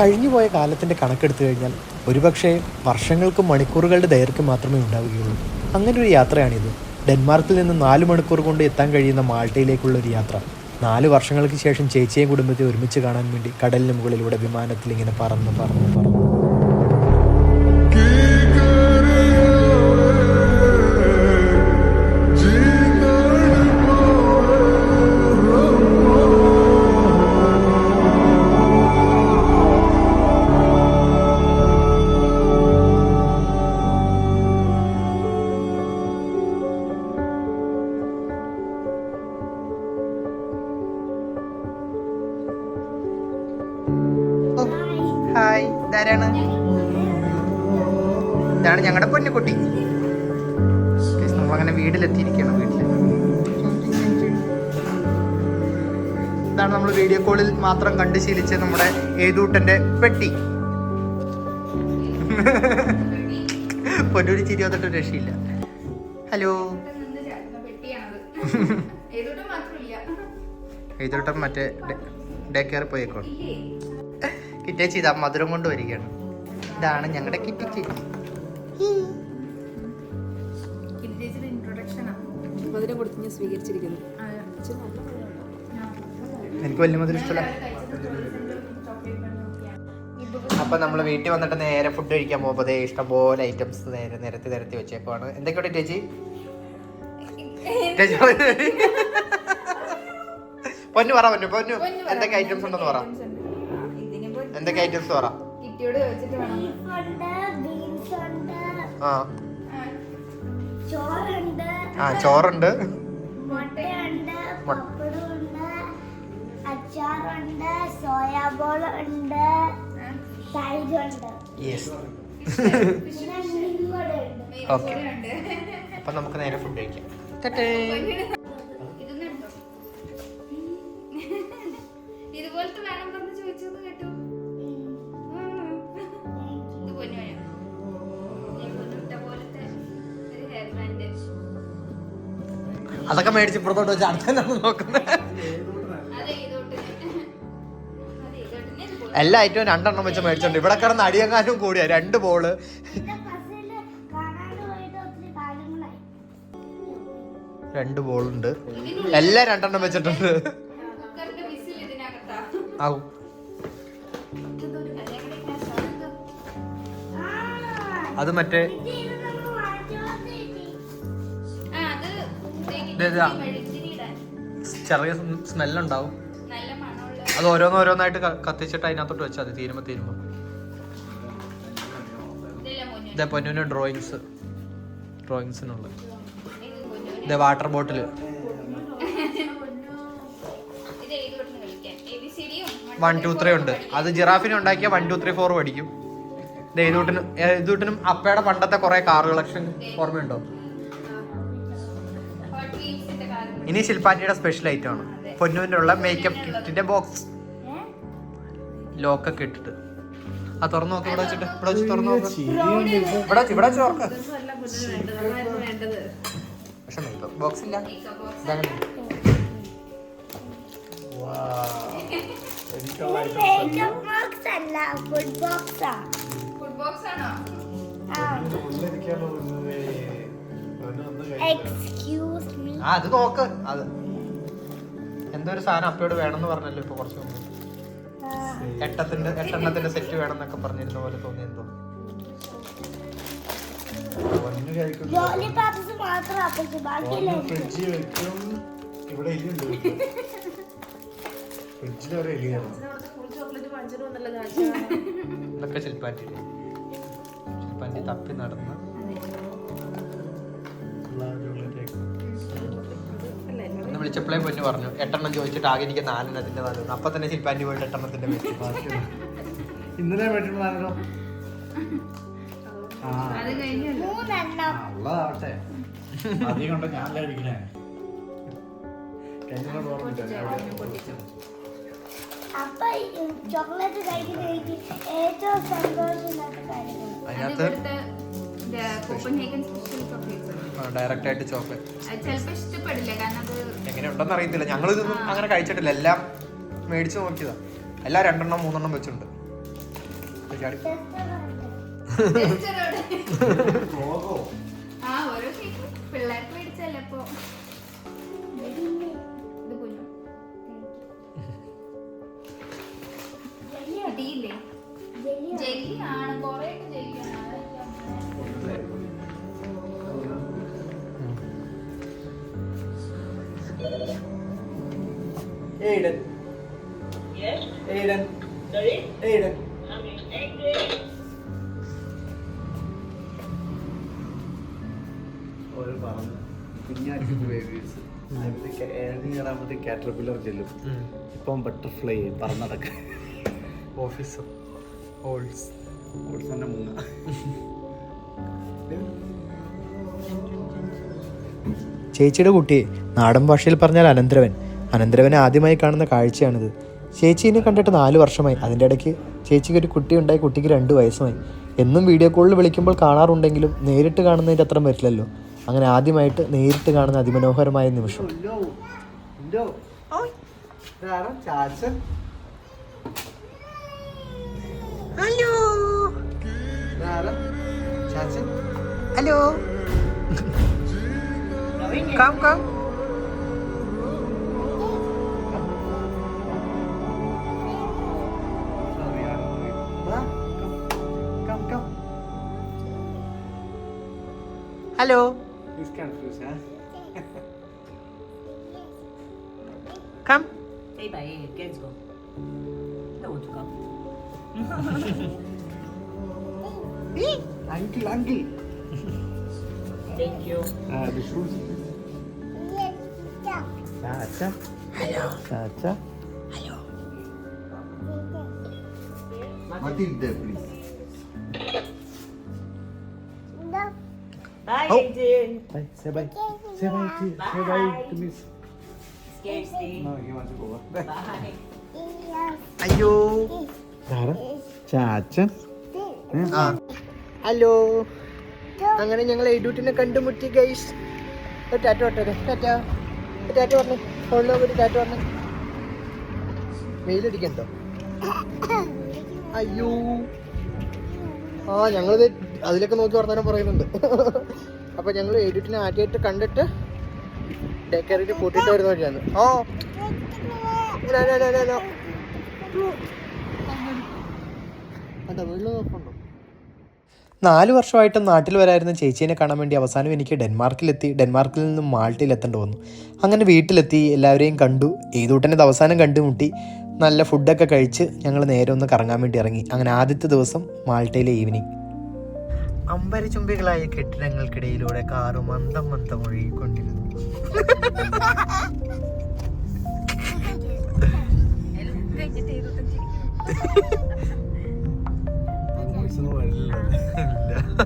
കഴിഞ്ഞുപോയ കാലത്തിൻ്റെ കണക്കെടുത്തു കഴിഞ്ഞാൽ ഒരുപക്ഷെ വർഷങ്ങൾക്കും മണിക്കൂറുകളുടെ ദൈർഘ്യം മാത്രമേ ഉണ്ടാവുകയുള്ളൂ. അങ്ങനൊരു യാത്രയാണിത്. ഡെൻമാർക്കിൽ നിന്ന് 4 മണിക്കൂർ കൊണ്ട് എത്താൻ കഴിയുന്ന മാൾട്ടയിലേക്കുള്ള ഒരു യാത്ര. 4 വർഷങ്ങൾക്ക് ശേഷം ചേച്ചിയെയും കുടുംബത്തെ ഒരുമിച്ച് കാണാൻ വേണ്ടി കടലിന് മുകളിലൂടെ വിമാനത്തിൽ ഇങ്ങനെ പറന്ന് പറന്ന് പറന്ന് ഹായ്, ഇതാരാണ്? ഇതാണ് ഞങ്ങളുടെ പൊന്നുകുട്ടി. നമ്മളങ്ങനെ വീട്ടിലെത്തിയിരിക്കുകയാണ്. ഇതാണ് നമ്മൾ വീഡിയോ കോളിൽ മാത്രം കണ്ട് ശീലിച്ച നമ്മുടെ ഏതൂട്ടന്റെ പെട്ടി. പൊന്നൂരി ചിരി വന്നിട്ട് രക്ഷയില്ല. ഹലോ. ഏതൂട്ടൻ മറ്റേ ഡേ കെയർ പോയേക്കോ. കിറ്റേച്ചി ഇതാ മധുരം കൊണ്ട് വരികയാണ്. ഇതാണ് ഞങ്ങളുടെ കിറ്റി ചേച്ചി. എനിക്ക് വലിയ മധുരം ഇഷ്ടമല്ല. അപ്പൊ നമ്മള് വീട്ടിൽ വന്നിട്ട് നേരെ ഫുഡ് കഴിക്കാൻ പോകുമ്പോ ഇഷ്ടംപോലെ ഐറ്റംസ് നേരെ നിരത്തി വെച്ചേക്കുവാണ്. എന്തൊക്കെയുണ്ട് ചേച്ചി? പൊന്നു പറ, പൊന്നു എന്തൊക്കെ ഐറ്റംസ് ഉണ്ടെന്ന് പറ. എന്തൊക്കെ ഐറ്റംസ് പറ. ചോറുണ്ട്, അച്ചാറുണ്ട്, സോയാബോൾ ഉണ്ട്, തൈരുണ്ട്. ഓക്കെ, അപ്പൊ നമുക്ക് നേരെ ഫുഡ് കഴിക്കാം. ഇതുപോലത്തെ വേണം പറഞ്ഞ് ചോദിച്ചത് കേട്ടോ. അതൊക്കെ മേടിച്ച് ഇപ്പുറത്തോട്ട് വെച്ച് അടുത്താണ് നോക്കുന്നത്. എല്ലാ ഐറ്റവും 2 എണ്ണം വെച്ച് മേടിച്ചോണ്ട് ഇവിടെ കിടന്ന് അടിയങ്ങാനും കൂടിയാ 2 ബോള്. 2 ബോളുണ്ട്. എല്ലാം 2 എണ്ണം വെച്ചിട്ടുണ്ട്. ആവും. അത് മറ്റേ ചെറിയ സ്മെല്ലുണ്ടാവും. അത് ഓരോന്നായിട്ട് കത്തിച്ചിട്ട് അതിനകത്തോട്ട് വെച്ചാൽ മതി. തീരുമ്പോ ഇതേ പൊന്നുവിന് ഡ്രോയിങ്സിനുള്ള ഇതേ വാട്ടർ ബോട്ടില് 1 2 3 ഉണ്ട്. അത് ജിറാഫിനെ ഉണ്ടാക്കിയ 1 2 3 4 പഠിക്കും. ഏതൂട്ടിനും അപ്പയുടെ പണ്ടത്തെ കുറെ കാർ കളക്ഷൻ ഓർമ്മയുണ്ടോ? ഇനി ശിൽപ്പാന്റിയുടെ സ്പെഷ്യൽ ഐറ്റം ആണ് പൊന്നുവിന്റെ ഉള്ള മേക്കപ്പ് കിറ്റിന്റെ ബോക്സ്. ലോക്കൊക്കെ ഇട്ടിട്ട് ആ തുറന്നു നോക്ക്. ഇവിടെ വെച്ച് തുറന്നു നോക്ക്. ഇവിടെ ചോർക്ക്. പക്ഷെ മേക്കപ്പ് ബോക്സ് ഇല്ല. അത് നോക്ക്. അത് എന്തോ ഒരു സാധനം അപ്പയോട് വേണമെന്ന് പറഞ്ഞല്ലോ ഇപ്പൊ കുറച്ച് മുമ്പ്. 8 സെറ്റ് വേണം എന്നൊക്കെ പറഞ്ഞിരുന്ന പോലെ തോന്നി. എന്തോ ഇതൊക്കെ ശിൽപ്പാന്റി തപ്പി നടന്ന് വിളിച്ചപ്പോഴേ പൊന്നു പറഞ്ഞു 8 എണ്ണം ചോദിച്ചിട്ട് ആകെ എനിക്ക് 4 എണ്ണത്തിന്റെ നല്ലത്. അപ്പൊ തന്നെ ശിൽപ്പാന്റി പോയിട്ട് 8 എണ്ണത്തിന്റെ ഇന്നലെ മേടിച്ചിട്ടുണ്ടായിരുന്നോ? ഉള്ളതാവട്ടെ. അധികം കൊണ്ട് ഞാൻ കഴിക്കണേ. അപ്പൊ ചോക്ലേറ്റ് കഴിക്കുന്ന ഏറ്റവും സന്തോഷമില്ലാത്ത കാര്യമാണ് ഡയറക്റ്റ് ആയിട്ട് ചോക്ലേറ്റ് എങ്ങനെയുണ്ടെന്ന് അറിയത്തില്ല. ഞങ്ങളിതൊന്നും അങ്ങനെ കഴിച്ചിട്ടില്ല. എല്ലാം മേടിച്ചു നോക്കിയതാ. എല്ലാം 2 എണ്ണം 3 എണ്ണം വെച്ചിട്ടുണ്ട്. ആ ഓരോ കേക്ക് പിള്ളേർക്ക് മേടിച്ചല്ലേ അപ്പൊ ഇത് കുഞ്ഞു കിട്ടിയില്ലേ ജെല്ലിയാണ് കൊറേ ജെല്ലിയാണ് Aiden. Yes? Aiden. Sorry? Aiden. ഒരു പറഞ്ഞു കുഞ്ഞാക്കി ബേബീസ് ഇറങ്ങി കാറ്റർപില്ലർ ചെല്ലും ഇപ്പം ബട്ടർഫ്ലൈ പറന്നടക്ക ഓഫീസർ ഓൾസ് തന്നെ മുങ്ങ ചേച്ചിയുടെ കുട്ടിയെ നാടൻ ഭാഷയിൽ പറഞ്ഞാൽ അനന്തരവൻ. അനന്തരവനെ ആദ്യമായി കാണുന്ന കാഴ്ചയാണിത്. ചേച്ചീനെ കണ്ടിട്ട് 4 വർഷമായി. അതിൻ്റെ ഇടയ്ക്ക് ചേച്ചിക്ക് ഒരു കുട്ടിയുണ്ടായി. കുട്ടിക്ക് 2 വയസ്സുമായി. എന്നും വീഡിയോ കോളിൽ വിളിക്കുമ്പോൾ കാണാറുണ്ടെങ്കിലും നേരിട്ട് കാണുന്നതിൻ്റെ അത്ര വരില്ലല്ലോ. അങ്ങനെ ആദ്യമായിട്ട് നേരിട്ട് കാണുന്ന അതിമനോഹരമായ നിമിഷം. Hello come come hello come Hey, bye. Let's go. Let's go. Uncle uncle Thank you. Chacha Chacha Matilda, please. Bye, Oh. Aiden. Bye. Say bye. Say bye. Say bye to Miss. Scarcely. No, he wants to go. Bye. അയ്യോ ചാച്ചൻ ആ hello. അങ്ങനെ ഞങ്ങൾ എയ്ഡൂട്ടിനെ കണ്ടുമുട്ടി guys. ഒരു ടാറ്റ പറഞ്ഞേ. ടാറ്റ ടാറ്റ പറഞ്ഞു. ഫോണിലോ ഒരു ടാറ്റ പറഞ്ഞു. മെയിലടിക്കണ്ടോ? അയ്യോ ആ ഞങ്ങളിത് അതിലൊക്കെ നോക്കി വർത്താനം പറയുന്നുണ്ട്. അപ്പം ഞങ്ങൾ എയ്ഡൂട്ടിനെ ആദ്യമായിട്ട് കണ്ടിട്ട് ഡേ കയറിയിട്ട് കൂട്ടിയിട്ട് വരുന്ന വഴിയാണ്. ഓ വീട്ടിൽ നോക്കണ്ടോ? 4 വർഷമായിട്ടും നാട്ടിൽ വരായിരുന്ന ചേച്ചീനെ കാണാൻ വേണ്ടി അവസാനം എനിക്ക് ഡെൻമാർക്കിൽ നിന്നും മാൾട്ടയിൽ എത്തേണ്ടി വന്നു. അങ്ങനെ വീട്ടിലെത്തി എല്ലാവരെയും കണ്ടു. ഏതൂട്ടനെ അവസാനം കണ്ടുമുട്ടി. നല്ല ഫുഡൊക്കെ കഴിച്ച് ഞങ്ങൾ നേരെ ഒന്ന് കറങ്ങാൻ വേണ്ടി ഇറങ്ങി. അങ്ങനെ ആദ്യത്തെ ദിവസം മാൾട്ടയിലെ ഈവനിങ്. അമ്പരചുംബികളായ കെട്ടിടങ്ങൾക്കിടയിലൂടെ കാറ് മന്ദം മന്ദം ഒഴുകിക്കൊണ്ടിരുന്നു.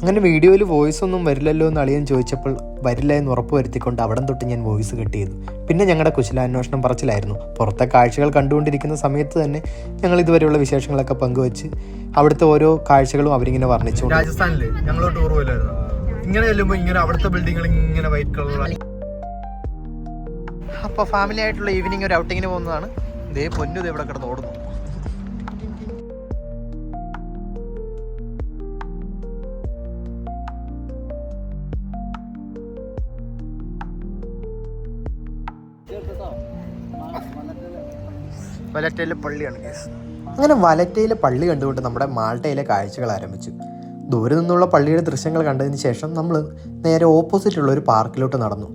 അങ്ങനെ വീഡിയോയിൽ വോയിസ് ഒന്നും വരില്ലല്ലോ എന്ന് അളിയൻ ചോദിച്ചപ്പോൾ വരില്ല എന്ന് ഉറപ്പ് വരുത്തിക്കൊണ്ട് അവിടെ തൊട്ട് ഞാൻ വോയിസ് കട്ട് ചെയ്തു. പിന്നെ ഞങ്ങളുടെ കുശലാന്വേഷണം പറച്ചിലായിരുന്നു. പുറത്തെ കാഴ്ചകൾ കണ്ടുകൊണ്ടിരിക്കുന്ന സമയത്ത് തന്നെ ഞങ്ങൾ ഇതുവരെയുള്ള വിശേഷങ്ങളൊക്കെ പങ്കുവെച്ച് അവിടുത്തെ ഓരോ കാഴ്ചകളും അവരിങ്ങനെ വർണ്ണിച്ചു. രാജസ്ഥാനിൽ ഞങ്ങൾ ടൂർ പോയില്ലായിരുന്നു. ഇങ്ങനെ ചെല്ലുമ്പോൾ ഇങ്ങനെ അവിടുത്തെ ബിൽഡിങ്ങൾ ഇങ്ങനെ വൈറ്റ് കളർ. അപ്പോൾ ഫാമിലി ആയിട്ടുള്ള ഈവനിങ് ഒരു ഔട്ടിങ്ങിന് പോകുന്നതാണ്. ഇതേ പൊന്നു ഇവിടെ കിടന്ന് ഓടുന്നു. വലറ്റയിലെ പള്ളിയാണ് കേസ്. അങ്ങനെ വലറ്റയിലെ പള്ളി കണ്ടുകൊണ്ട് നമ്മുടെ മാൾട്ടയിലെ കാഴ്ചകൾ ആരംഭിച്ചു. ദൂരെ നിന്നുള്ള പള്ളിയുടെ ദൃശ്യങ്ങൾ കണ്ടതിന് ശേഷം നമ്മൾ നേരെ ഓപ്പോസിറ്റുള്ള ഒരു പാർക്കിലോട്ട് നടന്നു.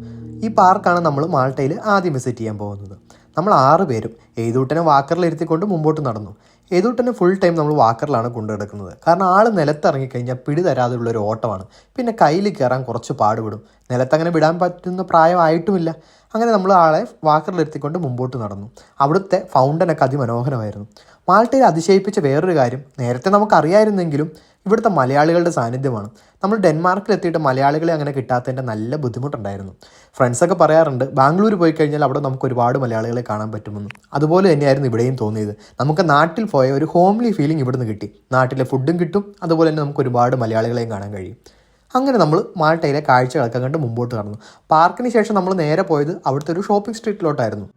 ഈ പാർക്കാണ് നമ്മൾ മാൾട്ടയിൽ ആദ്യം വിസിറ്റ് ചെയ്യാൻ പോകുന്നത്. നമ്മൾ 6 പേരും ഏതൂട്ടനെ വാക്കറിലിരുത്തിക്കൊണ്ട് മുമ്പോട്ട് നടന്നു. ഏതൂട്ടനെ ഫുൾ ടൈം നമ്മൾ വാക്കറിലാണ് കൊണ്ടുനടക്കുന്നത്. കാരണം ആൾ നിലത്തിറങ്ങിക്കഴിഞ്ഞാൽ പിടി തരാതെയുള്ളൊരു ഓട്ടമാണ്. പിന്നെ കയ്യിൽ കയറാൻ കുറച്ച് പാടുപെടും. നിലത്തങ്ങനെ വിടാൻ പറ്റുന്ന പ്രായമായിട്ടുമില്ല. അങ്ങനെ നമ്മൾ ആളെ വാക്കറിലിരുത്തിക്കൊണ്ട് മുമ്പോട്ട് നടന്നു. അവിടുത്തെ ഫൗണ്ടനൊക്കെ അതിമനോഹരമായിരുന്നു. മാൾട്ടയിൽ അതിശയിപ്പിച്ച വേറൊരു കാര്യം നേരത്തെ നമുക്കറിയായിരുന്നെങ്കിലും ഇവിടുത്തെ മലയാളികളുടെ സാന്നിധ്യമാണ്. നമ്മൾ ഡെൻമാർക്കിലെത്തിയിട്ട് മലയാളികളെ അങ്ങനെ കിട്ടാത്തതിൻ്റെ നല്ല ബുദ്ധിമുട്ടുണ്ടായിരുന്നു. ഫ്രണ്ട്സൊക്കെ പറയാറുണ്ട് ബാംഗ്ലൂർ പോയി കഴിഞ്ഞാൽ അവിടെ നമുക്ക് ഒരുപാട് മലയാളികളെ കാണാൻ പറ്റുമെന്ന്. അതുപോലെ തന്നെയായിരുന്നു ഇവിടെയും തോന്നിയത്. നമുക്ക് നാട്ടിൽ പോയ ഒരു ഹോംലി ഫീലിംഗ് ഇവിടുന്ന് കിട്ടി. നാട്ടിലെ ഫുഡും കിട്ടും, അതുപോലെ തന്നെ നമുക്ക് ഒരുപാട് മലയാളികളെയും കാണാൻ കഴിയും. അങ്ങനെ നമ്മൾ മാൾട്ടയിലെ കാഴ്ചകളൊക്കെ കണ്ട് മുമ്പോട്ട് നടന്നു. പാർക്കിന് ശേഷം നമ്മൾ നേരെ പോയത് അവിടുത്തെ ഒരു shopping സ്ട്രീറ്റിലോട്ടായിരുന്നു.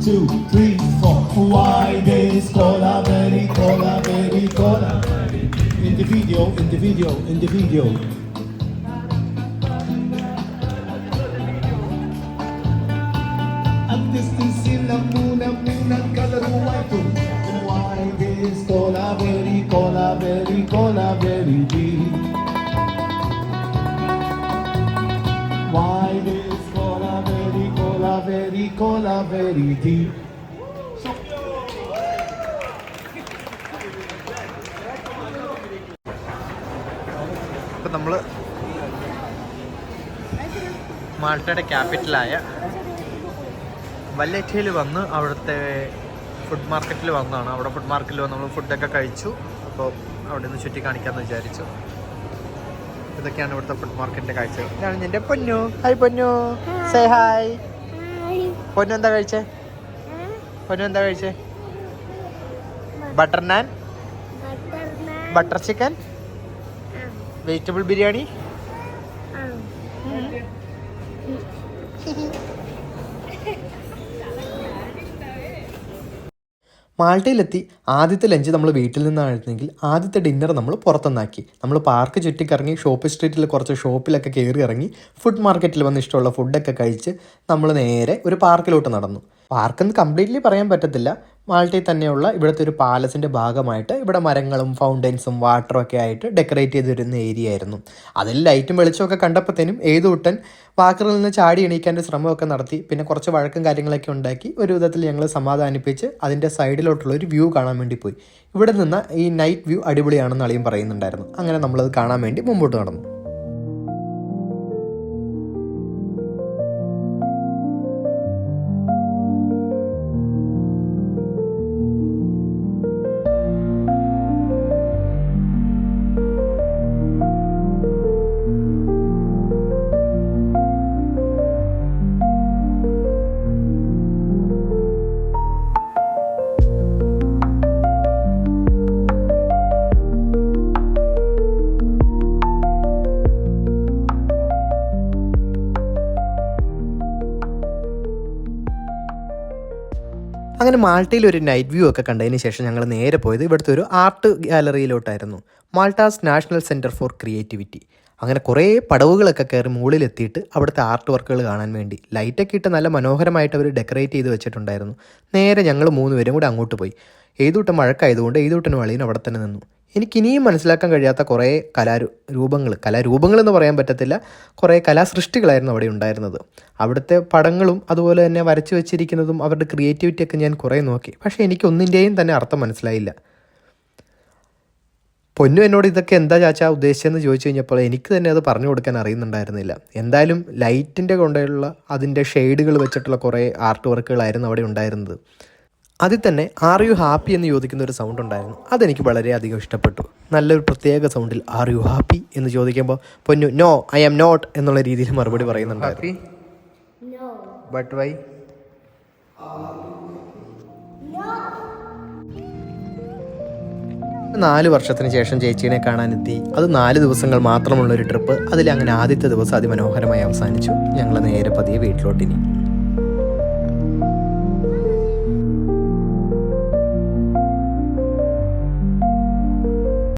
2, 3, 4. Why this cola berry, cola berry, cola? In the video, in the video, in the video. At this is in the moon, color white. Why this cola berry, cola berry, cola berry deep? Why this cola berry, cola berry, cola berry deep? ഇപ്പം നമ്മൾ മാൾട്ടയുടെ ക്യാപിറ്റലായ വല്ലറ്റയിൽ വന്ന് അവിടുത്തെ food മാർക്കറ്റിൽ വന്നതാണ്. അവിടെ food മാർക്കറ്റിൽ വന്ന് നമ്മൾ ഫുഡൊക്കെ കഴിച്ചു. അപ്പോൾ അവിടെ നിന്ന് ചുറ്റി കാണിക്കാമെന്ന് വിചാരിച്ചു. ഇതൊക്കെയാണ് ഇവിടുത്തെ ഫുഡ് മാർക്കറ്റിൻ്റെ കാഴ്ചകൾ. ഇതാണ് എൻ്റെ പൊന്നു. ഹായ് പൊന്നു, സേ ഹായ്. പൊന്നു എന്താ കഴിച്ചേ? പൊന്നു എന്താ കഴിച്ചേ? ബട്ടർ നാൻ, ബട്ടർ ചിക്കൻ, വെജിറ്റബിൾ ബിരിയാണി. മാൾട്ടയിലെത്തി ആദ്യത്തെ ലഞ്ച് നമ്മൾ വീട്ടിൽ നിന്നായിരുന്നെങ്കിൽ ആദ്യത്തെ ഡിന്നർ നമ്മൾ പുറത്തുനിന്നാക്കി. നമ്മൾ പാർക്ക് ചുറ്റിക്കറങ്ങി ഷോപ്പ് സ്ട്രീറ്റിൽ കുറച്ച് ഷോപ്പിലൊക്കെ കയറി ഇറങ്ങി ഫുഡ് മാർക്കറ്റിൽ വന്ന് ഇഷ്ടമുള്ള ഫുഡൊക്കെ കഴിച്ച് നമ്മൾ നേരെ ഒരു പാർക്കിലോട്ട് നടന്നു. പാർക്കെന്ന് കംപ്ലീറ്റ്ലി പറയാൻ പറ്റത്തില്ല. മാൾട്ടയിൽ തന്നെയുള്ള ഇവിടുത്തെ ഒരു പാലസിൻ്റെ ഭാഗമായിട്ട് ഇവിടെ മരങ്ങളും ഫൗണ്ടൻസും വാട്ടറും ഒക്കെ ആയിട്ട് ഡെക്കറേറ്റ് ചെയ്ത് വരുന്ന ഏരിയ ആയിരുന്നു. അതിൽ ലൈറ്റും വെളിച്ചമൊക്കെ കണ്ടപ്പോഴത്തേനും ഏതുകൂട്ടൻ വാക്കറിൽ നിന്ന് ചാടി എണീക്കാൻ്റെ ശ്രമമൊക്കെ നടത്തി. പിന്നെ കുറച്ച് വഴക്കും കാര്യങ്ങളൊക്കെ ഉണ്ടാക്കി ഒരു വിധത്തിൽ ഞങ്ങൾ സമാധാനിപ്പിച്ച് അതിൻ്റെ സൈഡിലോട്ടുള്ള ഒരു വ്യൂ കാണാൻ വേണ്ടി പോയി. ഇവിടെ നിന്ന് ഈ നൈറ്റ് വ്യൂ അടിപൊളിയാണെന്ന് അളിയും പറയുന്നുണ്ടായിരുന്നു. അങ്ങനെ നമ്മളത് കാണാൻ വേണ്ടി മുമ്പോട്ട് നടന്നു. അങ്ങനെ മാൾട്ടയിൽ ഒരു നൈറ്റ് വ്യൂ ഒക്കെ കണ്ടതിന് ശേഷം ഞങ്ങൾ നേരെ പോയത് ഇവിടുത്തെ ഒരു ആർട്ട് ഗാലറിയിലോട്ടായിരുന്നു. Malta's national centre for creativity. അങ്ങനെ കുറേ പടവുകളൊക്കെ കയറി മുകളിലെത്തിയിട്ട് അവിടുത്തെ ആർട്ട് വർക്കുകൾ കാണാൻ വേണ്ടി ലൈറ്റൊക്കെ ഇട്ട് നല്ല മനോഹരമായിട്ട് അവർ ഡെക്കറേറ്റ് ചെയ്ത് വെച്ചിട്ടുണ്ടായിരുന്നു. നേരെ ഞങ്ങൾ 3 പേരും കൂടെ അങ്ങോട്ട് പോയി. ഏതൂട്ടം മഴക്കായതുകൊണ്ട് ഏതൂട്ടനും അളിയനും അവിടെ തന്നെ നിന്നു. എനിക്കിനിയും മനസ്സിലാക്കാൻ കഴിയാത്ത കുറേ കലാരൂപങ്ങളെന്ന് പറയാൻ പറ്റത്തില്ല, കുറേ കലാസൃഷ്ടികളായിരുന്നു അവിടെ ഉണ്ടായിരുന്നത്. അവിടുത്തെ പടങ്ങളും അതുപോലെ തന്നെ വരച്ചു വെച്ചിരിക്കുന്നതും അവരുടെ ക്രിയേറ്റിവിറ്റിയൊക്കെ ഞാൻ കുറേ നോക്കി. പക്ഷേ എനിക്കൊന്നിൻ്റെയും തന്നെ അർത്ഥം മനസ്സിലായില്ല. പൊന്നു എന്നോട് ഇതൊക്കെ എന്താ ചാച്ചാ ഉദ്ദേശിച്ചതെന്ന് ചോദിച്ചു കഴിഞ്ഞപ്പോൾ എനിക്ക് തന്നെ അത് പറഞ്ഞു കൊടുക്കാൻ അറിയുന്നുണ്ടായിരുന്നില്ല. എന്തായാലും ലൈറ്റിൻ്റെ കൊണ്ടുള്ള അതിൻ്റെ ഷെയ്ഡുകൾ വെച്ചിട്ടുള്ള കുറേ ആർട്ട് വർക്കുകളായിരുന്നു അവിടെ ഉണ്ടായിരുന്നത്. അതിൽ തന്നെ ആർ യു ഹാപ്പി എന്ന് ചോദിക്കുന്ന ഒരു സൗണ്ട് ഉണ്ടായിരുന്നു. അതെനിക്ക് വളരെയധികം ഇഷ്ടപ്പെട്ടു. നല്ലൊരു പ്രത്യേക സൗണ്ടിൽ ആർ യു ഹാപ്പി എന്ന് ചോദിക്കുമ്പോൾ പൊന്നു നോ ഐ ആം നോട്ട് എന്നുള്ള രീതിയിൽ മറുപടി പറയുന്നുണ്ടായിരുന്നു. But why? 4 വർഷത്തിന് ശേഷം ചേച്ചീനെ കാണാനെത്തി. അത് 4 ദിവസങ്ങൾ മാത്രമുള്ളൊരു ട്രിപ്പ്. അതിലങ്ങനെ ആദ്യത്തെ ദിവസം അതിമനോഹരമായി അവസാനിച്ചു. ഞങ്ങൾ നേരെ പതിയെ വീട്ടിലോട്ടിനി.